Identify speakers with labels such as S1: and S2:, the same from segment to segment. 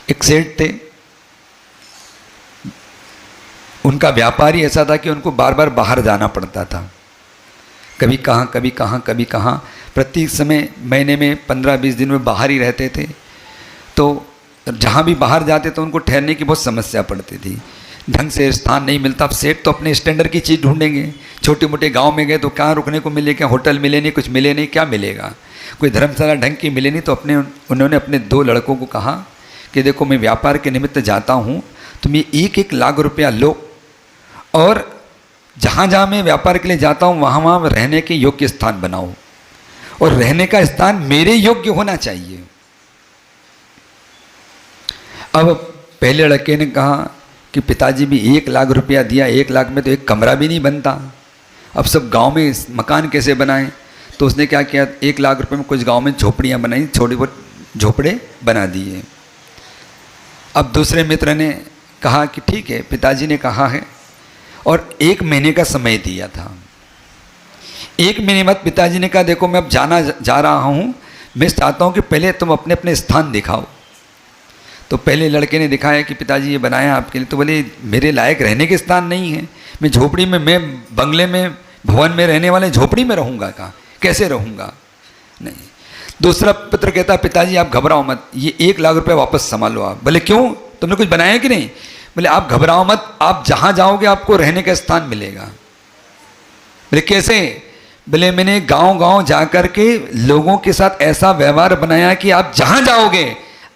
S1: एक सेठ थे, उनका व्यापार ही ऐसा था कि उनको बार बार बाहर जाना पड़ता था, कभी कहाँ कभी कहाँ कभी कहाँ, प्रत्येक समय महीने में 15-20 दिन में बाहर ही रहते थे। तो जहाँ भी बाहर जाते तो उनको ठहरने की बहुत समस्या पड़ती थी, ढंग से स्थान नहीं मिलता। अब सेठ तो अपने स्टैंडर्ड की चीज़ ढूंढेंगे, छोटे मोटे गांव में गए तो कहाँ रुकने को मिले, क्या होटल मिले नहीं, कुछ मिले नहीं, क्या मिलेगा, कोई धर्मशाला ढंग की मिले नहीं। तो उन्होंने अपने 2 लड़कों को कहा कि देखो मैं व्यापार के निमित्त जाता हूँ, तुम ये 1-1 लाख रुपया लो और जहाँ जहाँ मैं व्यापार के लिए जाता हूँ वहाँ वहाँ रहने के योग्य स्थान बनाओ, और रहने का स्थान मेरे योग्य होना चाहिए। अब पहले लड़के ने कहा कि पिताजी भी 1 लाख रुपया दिया, 1 लाख में तो एक कमरा भी नहीं बनता, अब सब गांव में मकान कैसे बनाएं। तो उसने क्या किया, 1 लाख रुपए में कुछ गांव में झोपड़ियाँ बनाई, छोटे बहुत झोपड़े बना दिए। अब दूसरे मित्र ने कहा कि ठीक है, पिताजी ने कहा है, और 1 महीने का समय दिया था। 1 महीने बाद पिताजी ने कहा देखो मैं अब जा रहा हूँ, मैं चाहता हूँ कि पहले तुम अपने अपने स्थान दिखाओ। तो पहले लड़के ने दिखाया कि पिताजी ये बनाया आपके लिए, तो बोले मेरे लायक रहने के स्थान नहीं है, मैं झोपड़ी में, मैं बंगले में भवन में रहने वाले झोपड़ी में रहूँगा, कहाँ कैसे रहूँगा, नहीं। दूसरा पुत्र कहता पिताजी आप घबराओ मत, ये 1 लाख रुपये वापस संभालो आप। बोले क्यों, तुमने कुछ बनाया कि नहीं। बोले आप घबराओ मत, आप जहाँ जाओगे आपको रहने का स्थान मिलेगा। बोले कैसे। बोले मैंने गांव गांव जा कर के लोगों के साथ ऐसा व्यवहार बनाया कि आप जहाँ जाओगे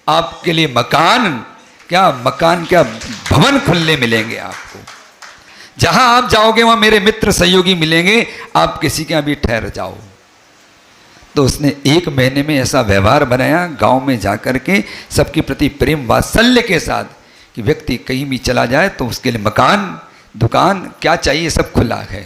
S1: आपके लिए मकान क्या भवन खुले मिलेंगे आपको, जहां आप जाओगे वहां मेरे मित्र सहयोगी मिलेंगे, आप किसी के यहां भी ठहर जाओ। तो उसने 1 महीने में ऐसा व्यवहार बनाया गांव में जाकर के सबके प्रति प्रेम वात्सल्य के साथ कि व्यक्ति कहीं भी चला जाए तो उसके लिए मकान दुकान क्या चाहिए सब खुला है।